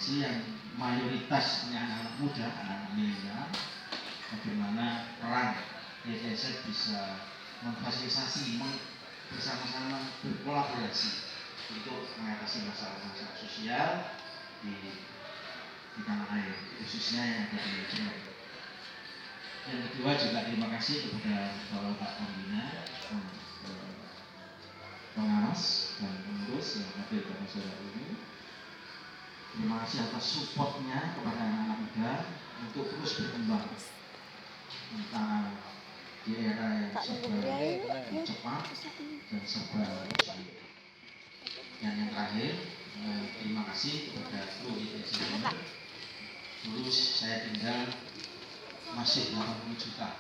ITC yang mayoritasnya anak muda, anak milenial, bagaimana peran ITC bisa memfasilitasi, bersama-sama berkolaborasi untuk mengatasi masalah-masalah sosial di tanah air, khususnya yang ada di Jawa. Yang kedua juga terima kasih kepada Bapak Pembina, pengawas dan pengurus yang hadir pada sore ini. Terima kasih atas supportnya kepada anak-anak muda untuk terus berkembang tentang di era yang serba cepat dan serba sulit. Dan yang terakhir, terima kasih kepada kru ITC. Dulu saya tinggal masih 80 juta,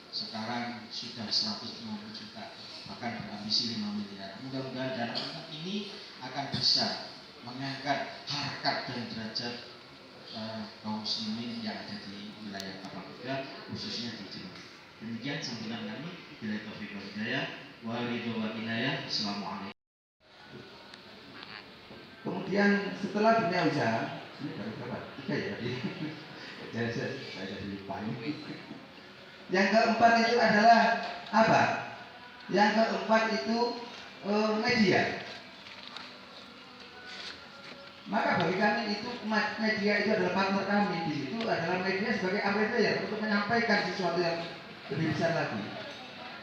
sekarang sudah 150 juta, bahkan berambisi 5 miliar. Mudah-mudahan dana ini akan bisa mengangkat harkat dan derajat kaum muslimin yang ada di wilayah Tapanuli, khususnya di Jawa. Demikian sambutan kami. Bila taufiq wal hidayah, wa ridho wal inayah. Assalamualaikum. Kemudian setelah dunia usaha, ini baru berapa? 3 ya tadi. Jadi saya jadi lupa ini. Yang keempat itu adalah apa? Yang keempat itu media. Maka bagi kami itu media itu adalah partner kami. Di situ adalah media sebagai amplifier untuk menyampaikan sesuatu yang lebih besar lagi.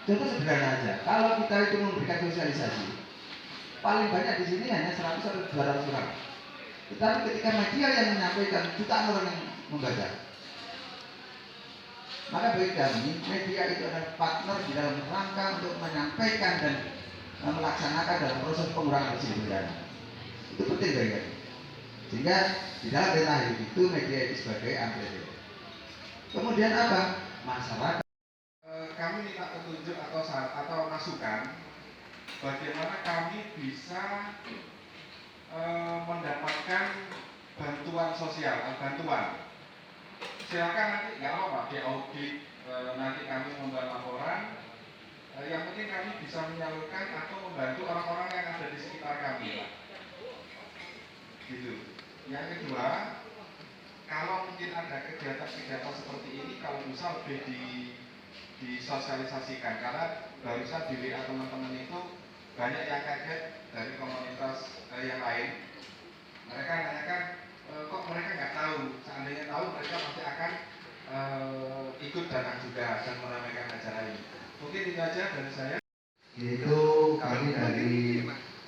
Contoh sederhana aja, kalau kita itu memberikan sosialisasi, paling banyak di sini hanya 100 atau 200 orang. Tetapi ketika media yang menyampaikan, jutaan orang yang membaca. Maka bagi kami, media itu adalah partner di dalam rangka untuk menyampaikan dan melaksanakan dalam proses pengurangan risiko bencana. Itu penting bagi kami. Sehingga di dalam ranah itu media itu sebagai amplifier. Kemudian apa? Masyarakat. Kami minta petunjuk atau masukan bagaimana kami bisa mendapatkan bantuan sosial, bantuan. Silakan nanti nggak apa-apa di audit, nanti kami membuat laporan. Yang penting kami bisa menyalurkan atau membantu orang-orang yang ada di sekitar kami. Gitu. Yang kedua, kalau mungkin ada kegiatan-kegiatan seperti ini, kalau bisa lebih disosialisasikan, karena barusan di WA teman-teman itu banyak yang kaget dari komunitas yang lain. Mereka nanyakan, kok mereka nggak tahu? Seandainya tahu, mereka pasti akan ikut datang juga dan meramaikan acara ini. Mungkin itu aja dari saya. Yaitu kami dari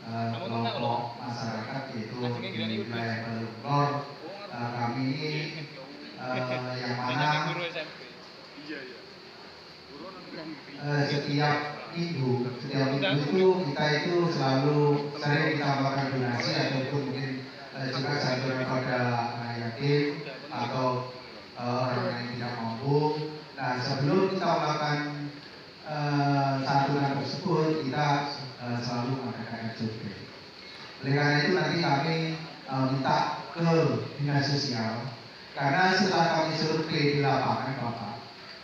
kelompok masyarakat, yaitu di wilayah Balonglor, kami ini yang mana setiap minggu itu kita itu selalu sering kita melakukan donasi ataupun mungkin juga santunan kepada anak yatim atau orang yang tidak mampu. Nah, sebelum kita melakukan santunan tersebut, kita selalu mengadakan survei. Oleh karena itu nanti kami minta ke dinas sosial, karena setelah kami survei di lapangan Bapak,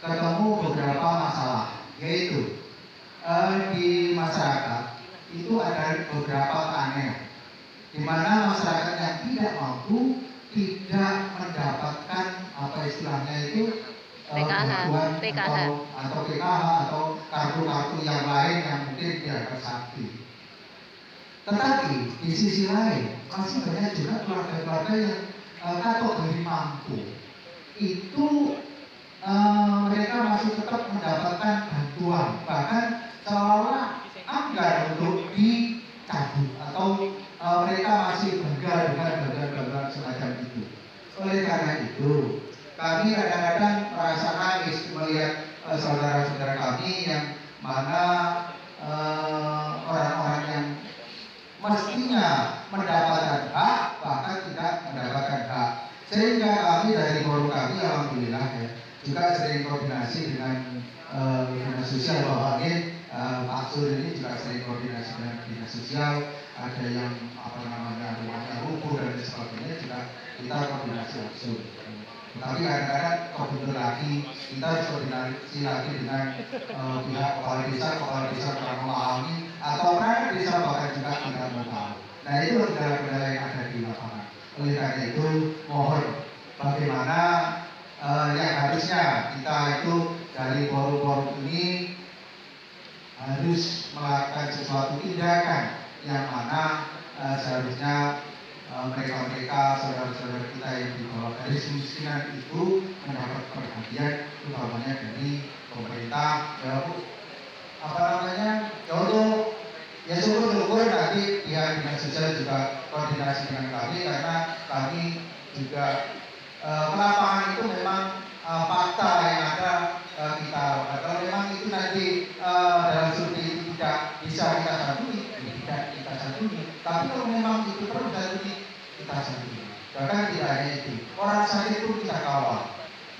ketemu beberapa masalah, yaitu di masyarakat itu ada beberapa keanehan, di mana masyarakat yang tidak mampu tidak mendapatkan apa istilahnya itu bantuan atau PKH atau kartu-kartu yang lain yang mungkin dianggap sakti. Tetapi di sisi lain masih banyak juga keluarga-keluarga yang kategori mampu itu mereka masih tetap mendapatkan bantuan, bahkan seolah anggaran untuk dicabut atau mereka masih bangga dengan bantuan-bantuan semacam itu. Oleh karena itu, kami kadang-kadang merasa nangis melihat saudara-saudara kami yang mana orang-orang yang mestinya mendapatkan hak bahkan tidak mendapatkan hak. Sehingga kami dari forum kami alhamdulillah ya, juga sering koordinasi dengan dinas sosial. Bahwa ini Pak Sur ini juga sering koordinasi dengan dinas sosial. Ada yang apa namanya rumahnya rubuh dan sebagainya, juga kita koordinasi langsung. Tapi kadang-kadang koordinasi lagi, kita harus koordinasi lagi dengan pihak kepala desa kurang memahami, atau kan desa bahkan juga tidak mau tahu. Nah itu kendala-kendala yang ada di lapangan. Oleh karena itu mohon bagaimana yang harusnya kita itu dari forum-forum ini harus melakukan sesuatu tindakan yang mana seharusnya mereka-mereka saudara-saudara kita yang di bawah garis kemiskinan itu mendapat perhatian utamanya dari pemerintah ya apa namanya ya untuk ya syukur-syukur nanti pihak dinas sosial juga koordinasi dengan kami karena kami juga lapangan itu memang fakta yang ada kita kalau memang itu nanti dalam studi itu tidak bisa kita santuni tidak kita santuni tapi kalau memang itu perlu santuni kita santuni bahkan tidak hanya itu orang sakit pun kita kawal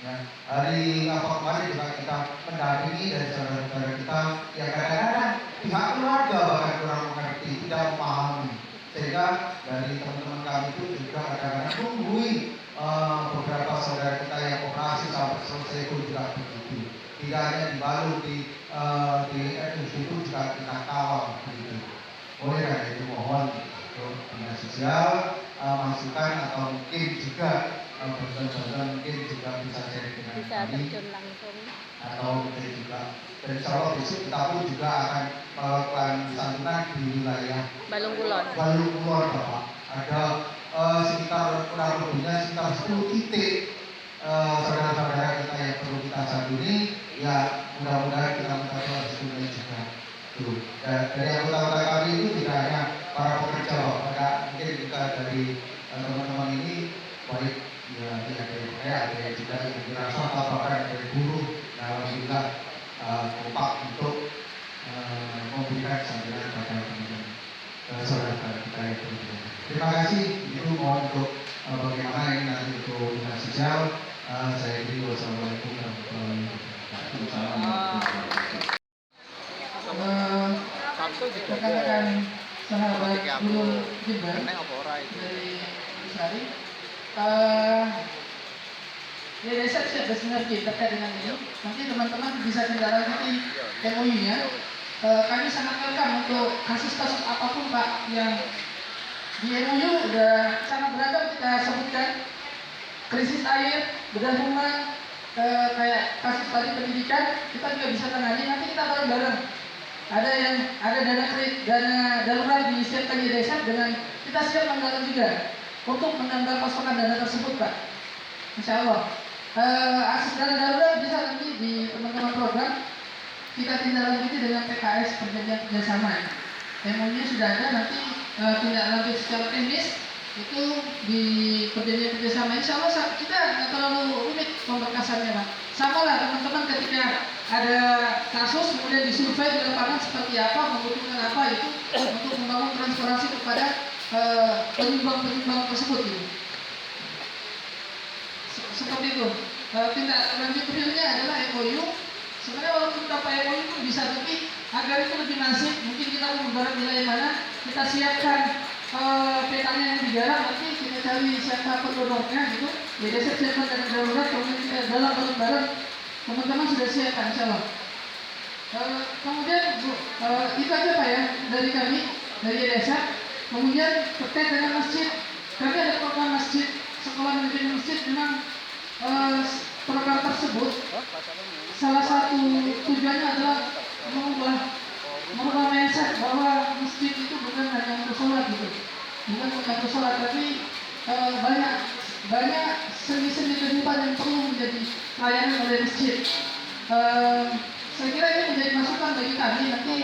ya hari kemarin juga kita mendampingi dari saudara-saudara kita yang kadang-kadang pihak keluarga bahkan kurang mengerti tidak memahami sehingga dari teman-teman kami itu juga kadang-kadang mengunggui beberapa saudara kita yang operasi sampai selesai pun juga begitu tidak hanya dibalut di itu juga kita kawal begitu. Oleh karena itu mohon untuk dinas sosial masukan atau mungkin juga bantuan mungkin juga bisa share dengan kami atau mungkin juga dan insya Allah besok kita pun juga akan melakukan santunan di wilayah Balung Kulon Bapak ada sekitar kurang lebihnya sekitar 10 titik saudara-saudara kita yang perlu kita santuni ya mudah-mudahan kita mendapat santuni juga tuh dari anggota kami itu tidak hanya para pekerja Bapak mungkin juga dari teman-teman ini baik ya ada yang juga yang dirasa bahkan dari buruh nah alhamdulillah kompak untuk memberikan santunan pada teman-teman saudara kita yang berada. Terima kasih. Itu mohon untuk bagaimana ini nanti untuk dinas sosial. Saya beri wassalamualaikum warahmatullahi wabarakatuh. Rekan-rekan sahabat guru Jember dari Sari, ya desa sudah sinergi terkait dengan ini. Nanti teman-teman bisa tindak-lanjuti MOU-nya. Kami sangat welcome untuk kasus-kasus apapun Pak yang di MOU sudah sangat beragam kita sebutkan, krisis air, bedah rumah, kayak kasus tadi pendidikan kita juga bisa tangani. Nanti kita bareng-bareng. Ada dana darurat disiapkan di desa dengan kita siap menggalang juga untuk menambah pasokan dana tersebut Pak. Insya Allah. Akses dana darurat bisa nanti di teman-teman program kita tindak lanjuti dengan PKS perjanjian kerjasama. MOU-nya sudah ada, nanti tindak lanjut secara teknis itu di perjanjian kerjasama. Insya Allah kita nggak terlalu rumit pemberkasannya Pak. Sama lah teman-teman ketika ada kasus kemudian disurvei di lapangan seperti apa, membutuhkan apa itu untuk membangun transparansi kepada penyumbang-penyumbang tersebut gitu. Seperti itu. Tindak lanjut realnya adalah MOU. Sebenarnya walaupun tanpa MOU itu bisa, tapi agar itu lebih masif, mungkin kita menggarap wilayah mana, kita siapkan petanya yang digarap, nanti kita cari siapa pendonornya gitu. Ya desa siapkan dana darurat, kemudian kita dalam bareng-bareng teman-teman sudah siapkan insya Allah. Kemudian itu aja Pak ya dari kami, dari desa. Kemudian terkait dengan masjid, kami ada program masjid, sekolah manajemen masjid. Memang program tersebut salah satu tujuannya adalah mengubah mindset bahwa masjid itu bukan hanya untuk sholat gitu, bukan untuk sholat, tapi banyak seni-seni kehidupan yang perlu menjadi layanan oleh masjid. Saya kira ini menjadi masukan bagi kami nanti,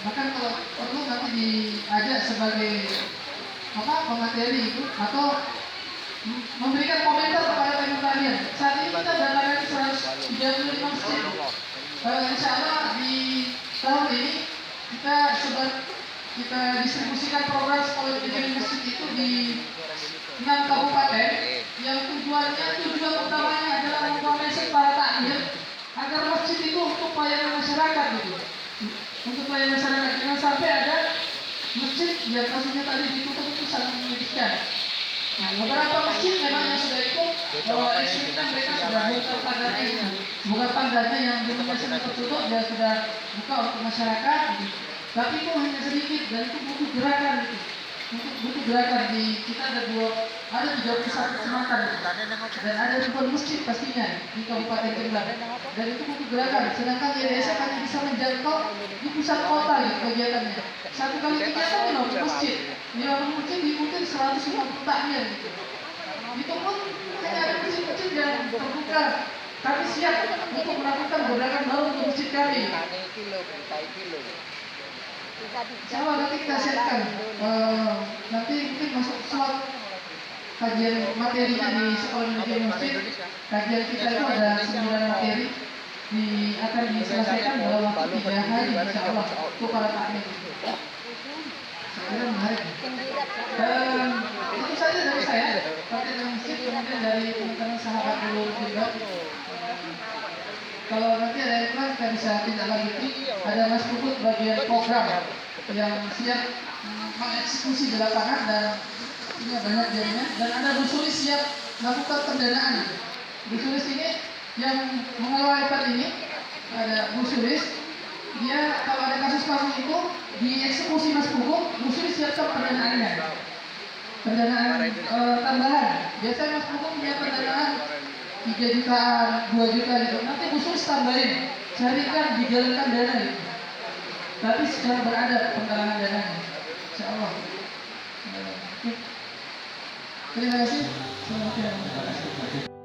bahkan kalau perlu nanti diajak sebagai pemateri itu atau memberikan komentar kepada kalian. Saat ini kita datangkan 135 masjid. Insya Allah di tahun ini kita distribusikan program sekolah manajemen masjid itu di 6 kabupaten yang tujuan utamanya adalah mempromesi para takmir agar masjid itu untuk pelayanan masyarakat gitu. Untuk pelayanan masyarakat, jangan sampai ada masjid yang kasusnya tadi ditutup itu sangat menyedihkan. Nah, beberapa masjid memang yang sudah ikut instruksi mereka sudah buka pagarnya yang dulunya sudah tertutup dan sudah buka untuk masyarakat gitu. Tapi itu hanya sedikit dan itu butuh gerakan gitu. untuk butuh gerakan kita ada 3 pusat kecamatan dan ada ribuan masjid pastinya di Kabupaten Jember dan itu butuh gerakan. Sedangkan YDSF hanya bisa menjangkau di pusat kota gitu kegiatannya. Satu kali kegiatan di masjid, di masjid diikuti 150 takmir gitu. Itu pun hanya ada masjid-masjid yang terbuka. Kami siap untuk melakukan gerakan baru untuk masjid kami. Coba nanti kita siapkan, nanti mungkin masuk slot kajian materinya di sekolah manajemen masjid. Kajian kita itu ada 9 materi akan diselesaikan dalam waktu 3 hari insya Allah untuk para takmir. Saya kira menarik. Dan itu saja dari saya. Materi masjid kemudian dari teman-teman sahabat dulu juga. Kalau nanti ada yang kurang kita bisa tindak lanjuti. Ada Mas Puput bagian program yang siap mengeksekusi di lapangan dan ini banyak jadinya. Dan ada Bu Sulis siap melakukan pendanaan. Bu Sulis ini yang mengelola event ini ada Bu Sulis. Dia kalau ada kasus-kasus itu dieksekusi Mas Puput, Bu Sulis siapkan pendanaannya. Pendanaan tambahan. Biasanya Mas Puput punya pendanaan 3 jutaan, 2 juta gitu. Nanti khusus tambahin, carikan dijalankan dana gitu. Tapi secara beradab penggalangan dananya, insya Allah. Terima kasih. Selamat